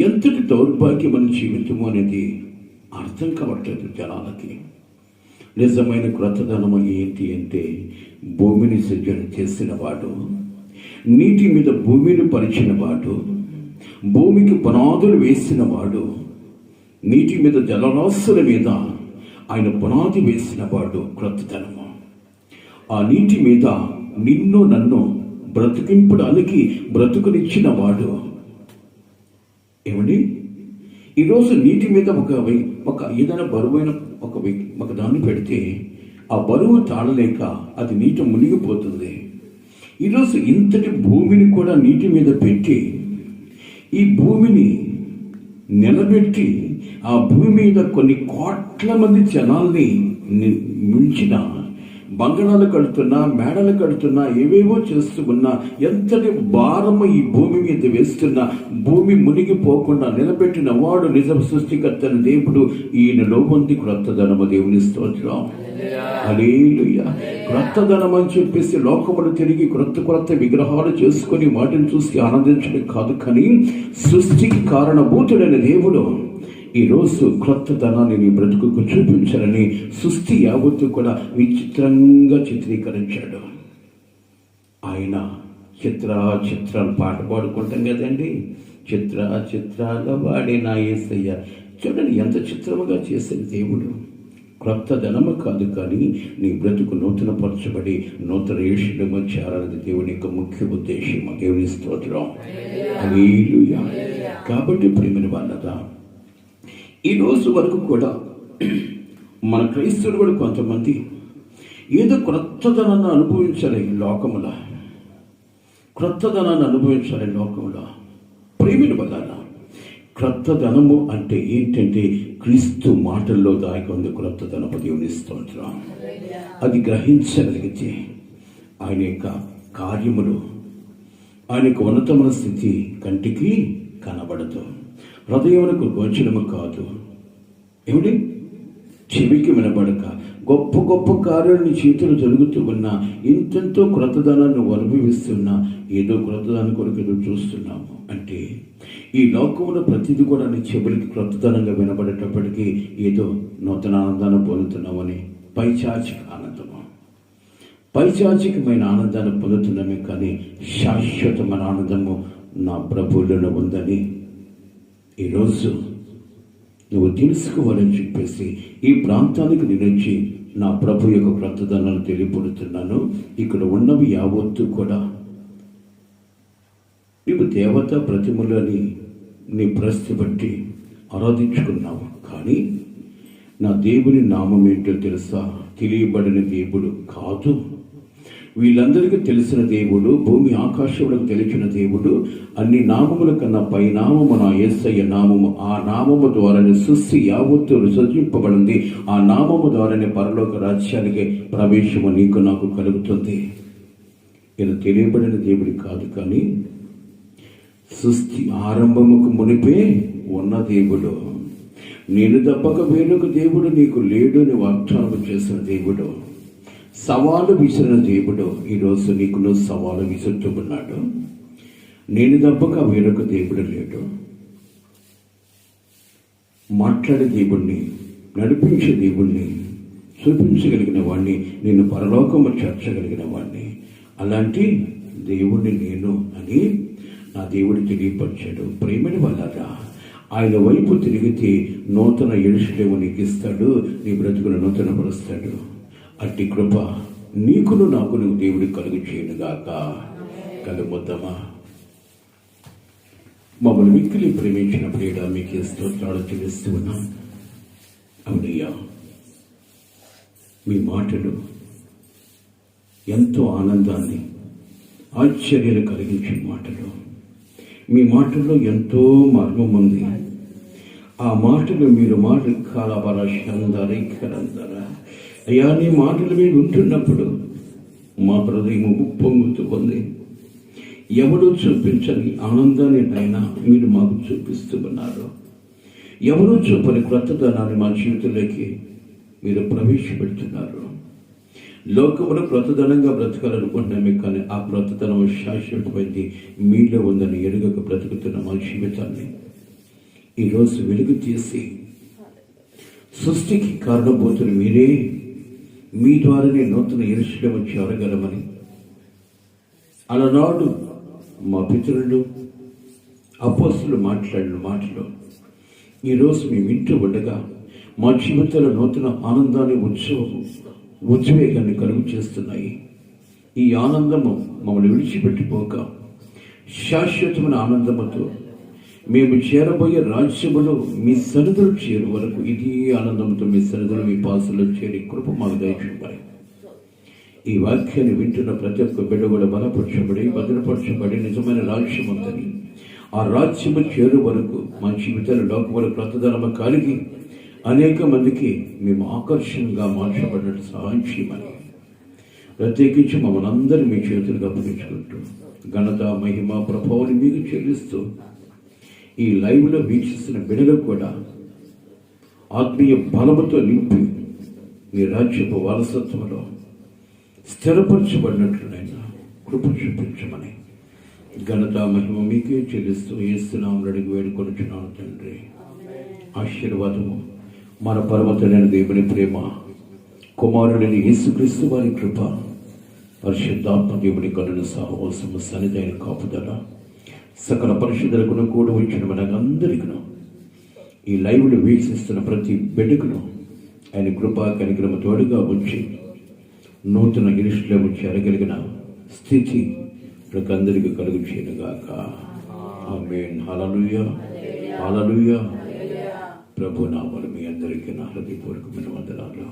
ఎంతటి దౌర్భాగ్యమైన జీవితం అనేది అర్థం కావట్లేదు జనాలకి. నిజమైన క్రొత్తదనం ఏంటి అంటే భూమిని సృజన చేసిన వాడు, నీటి మీద భూమిని పరిచిన వాడు, భూమికి పునాదులు వేసిన వాడు, నీటి మీద జలరాశుల మీద ఆయన పునాది వేసిన వాడు క్రొత్తదనము. ఆ నీటి మీద నిన్ను నన్ను బ్రతికింపడానికి బ్రతుకునిచ్చిన వాడు. ఏమండి, ఈరోజు నీటి మీద ఒక ఏదైనా బరువైన ఒక దాన్ని పెడితే ఆ బరువు తాళలేక అది నీట మునిగిపోతుంది. ఈరోజు ఇంతటి భూమిని కూడా నీటి మీద పెట్టి ఈ భూమిని నిలబెట్టి ఆ భూమి మీద కొన్ని కోట్ల మంది జనాల్ని మించిన బంగళాలు కడుతున్నా, మేడలు కడుతున్నా, ఏవేవో చేస్తూ ఉన్నా, ఎంతటి భారము ఈ భూమి మీద వేస్తున్నా భూమి మునిగిపోకుండా నిలబెట్టిన వాడు నిజ సృష్టికర్త దేవుడు. ఈయనలో ఉంది క్రొత్తదనము. దేవుని స్తోత్రం. హల్లెలూయా. క్రొత్తదనం అని చెప్పేసి లోకములు తిరిగి క్రొత్త విగ్రహాలు చేసుకొని వాటిని చూసి ఆనందించడం కాదు, కానీ సృష్టికి కారణభూతుడైన దేవుడు ఈరోజు క్రొత్తదనాన్ని నీ బ్రతుకుకు చూపించాలని సృష్టి యావత్తు కూడా విచిత్రంగా చిత్రీకరించాడు. ఆయన చిత్రాలు పాట పాడుకుంటాం కదండి. చిత్రాల వాడే నా యేసయ్య. చూడండి ఎంత చిత్రముగా చేసిన దేవుడు. క్రొత్తదనము కాదు, కానీ నీ బ్రతుకు నూతనపరచబడి నూతన యేషులో చేరాలన్నది దేవుని యొక్క ముఖ్య ఉద్దేశం. దేవుని స్తోత్రం. హల్లెలూయా. కాబట్టి ప్రియమైన వాళ్ళదా, ఈ రోజు వరకు కూడా మన క్రైస్తవులు కూడా కొంతమంది ఏదో క్రొత్తదనాన్ని అనుభవించాలి లోకములో. క్రొత్తదనాన్ని అనుభవించాలి లోకంలో. ప్రేమిని వల్ల క్రొత్తదనము అంటే ఏంటంటే క్రీస్తు మాటల్లో దాగి ఉంది క్రొత్తదనము. దేవుని స్తోత్రం. అది గ్రహించగలిగితే ఆయన యొక్క కార్యములు, ఆయన యొక్క ఉన్నతమైన స్థితి కంటికి కనబడదు, హృదయమునకు గోచరము కాదు. ఏమిటి? చెవికి వినబడక గొప్ప గొప్ప కార్యాలు నీ చేతులు జరుగుతూ ఉన్నా, ఇంతెంతో క్రొత్తదనాన్ని నువ్వు అనుభవిస్తున్నా, ఏదో క్రొత్తదాని కొరకు ఎదురు చూస్తున్నాము అంటే ఈ లోకంలో ప్రతిదీ కూడా నీ చెవులకి క్రొత్తదనంగా వినబడేటప్పటికీ ఏదో నూతన ఆనందాన్ని పొందుతున్నామని పైచాచిక ఆనందము, పైచాచికమైన ఆనందాన్ని పొందుతున్నామే కానీ శాశ్వతమైన ఆనందము నా ప్రభువులో ఉందని ఈరోజు నువ్వు తెలుసుకోవాలని చెప్పేసి ఈ ప్రాంతానికి నిలిచి నా ప్రభు యొక్క క్రొత్తదనాన్ని తెలియపడుతున్నాను. ఇక్కడ ఉన్నవి యావత్తు కూడా నీవు దేవతా ప్రతిమలని నీ ప్రశ్న బట్టి ఆరాధించుకున్నావు, కానీ నా దేవుని నామం ఏంటో తెలుసా? తెలియబడిన దేవుడు కాదు. వీళ్ళందరికీ తెలిసిన దేవుడు, భూమి ఆకాశములకు తెలిసిన దేవుడు, అన్ని నామముల కన్నా పై నామము నా యేసయ్య నామము. ఆ నామము ద్వారానే సృష్టి యావత్తు సృజింపబడింది. ఆ నామము ద్వారానే పరలోక రాజ్యానికి ప్రవేశము నీకు నాకు కలుగుతుంది. ఇది తెలియబడిన దేవుడు కాదు, కానీ సృష్టి ఆరంభముకు మునిపే ఉన్న దేవుడు. నేను తప్పక వేరొక దేవుడు నీకు లేడు అని వాగ్దానం చేసిన దేవుడు, సవాలు విసిరిన దేవుడు ఈరోజు నీకు నువ్వు సవాలు విసురుతూ ఉన్నాడు. నేను తప్పక వేరొక దేవుడు లేడు. మాట్లాడే దేవుణ్ణి, నడిపించే దేవుణ్ణి, చూపించగలిగిన వాడిని, నేను పరలోకము చేర్చగలిగిన వాడిని, అలాంటి దేవుణ్ణి నేను అని నా దేవుడు తెలియపరిచాడు. ప్రేమని వల్లరా ఆయన వైపు తిరిగితే నూతన యెరూషలేము నీకు ఇస్తాడు, నీ బ్రతుకును నూతన పరుస్తాడు. అట్టి కృప నీకును నాకును దేవుడి కలుగు చేయనుగాక. కలుగుతామా? మమ్మల్ని మిక్కిలి ప్రేమించిన ప్రియుడా మీకు స్తోత్రాలు చెల్లిస్తూ ఉన్నాం. అవునయ్యా, మీ మాటలు ఎంతో ఆనందాన్ని, ఆశ్చర్యాలు కలిగించే మాటలు. మీ మాటల్లో ఎంతో మర్మం ఉంది. ఆ మాటలు మీరు మాటలు అయ్యా, నీ మాటలు మీరు ఉంటున్నప్పుడు మా హృదయం ఉప్పొంగుతూ ఉంది. ఎవడు చూపించని ఆనందాన్ని అయినా మీరు మాకు చూపిస్తూ ఉన్నారు. ఎవరూ చూపని క్రొత్తదనాన్ని మా జీవితంలోకి మీరు ప్రవేశపెడుతున్నారు. లోకంలో క్రొత్తదనంగా బ్రతకాలనుకుంటున్నామే, కానీ ఆ క్రొత్తదనం శాశ్వతమైంది మీలో ఉందని ఎరుగక బ్రతుకుతున్న మా జీవితాన్ని ఈరోజు వెలుగు తీసి సృష్టికి కారణభూతులు మీరే, మీ ద్వారానే నూతన యెరూషలేము చేరగలమని అలనాడు మా పితరులు అపోస్తలులు మాట్లాడిన మాటలు ఈరోజు మేము వింటూ ఉండగా మా జీవితంలో నూతన ఆనందాన్ని, ఉద్వేగాన్ని కలుగు చేస్తున్నాయి. ఈ ఆనందము మమ్మల్ని విడిచిపెట్టిపోక శాశ్వతమైన ఆనందముతో మేము చేరబోయే రాజ్యములో మీ సన్నిధులు చేరు వరకు ఇదే ఆనందంతో మీ సన్నిధులు, మీ పాసులో చేరి కృప మాకు దయచేయండి. ఈ వాక్యాన్ని వింటున్న ప్రతి ఒక్క బిడ్డ కూడా బలపరచబడి, భద్రపరచబడి నిజమైన రాజ్యం ఉందని, ఆ రాజ్యము చేరు వరకు మా జీవితాలు లోకములు క్రొత్తదనము కలిగి అనేక మందికి మేము ఆకర్షణగా మార్చబడినట్టు సహాయం చేయమని ప్రత్యేకించి మమ్మల్ని అందరూ మీ చేతులకు అప్పగించుకుంటూ ఘనత, మహిమ, ప్రభావాన్ని మీకు చెల్లిస్తూ ఈ లైవ్లో వీక్షిస్తున్న బిడ్డలకు కూడా ఆత్మీయ బలముతో నింపి మీ రాజ్యపు వారసత్వంలో స్థిరపరచబడినట్లునైనా కృప చూపించమని ఘనత, మహిమ మీకే చెల్లిస్తూ యేసునామములో అడిగి వేడుకొనుచున్నాను తండ్రి. ఆశీర్వాదము మన పరమతుడైన దేవుని ప్రేమ, కుమారుడైన యేసుక్రీస్తు వారి కృప, పరిశుద్ధాత్మ దేవుని కరుణ సహవాసము, సన్నిధైన కాపుదల సకల పరిశుద్ధులకును కూడి వచ్చిన మనకందరికను, ఈ లైవ్లో వీక్షిస్తున్న ప్రతి బిడ్డకును ఆయన కృపా కనికరము తోడుగా వచ్చి నూతన యెరూషలేము చేరగలిగిన స్థితి ప్రతి కలుగు చేయనుగాక. ఆమేన్. హల్లెలూయా, హల్లెలూయా. ప్రభు నామములో మీ అందరికీ నా హృదయపూర్వకమైన వందనాలు.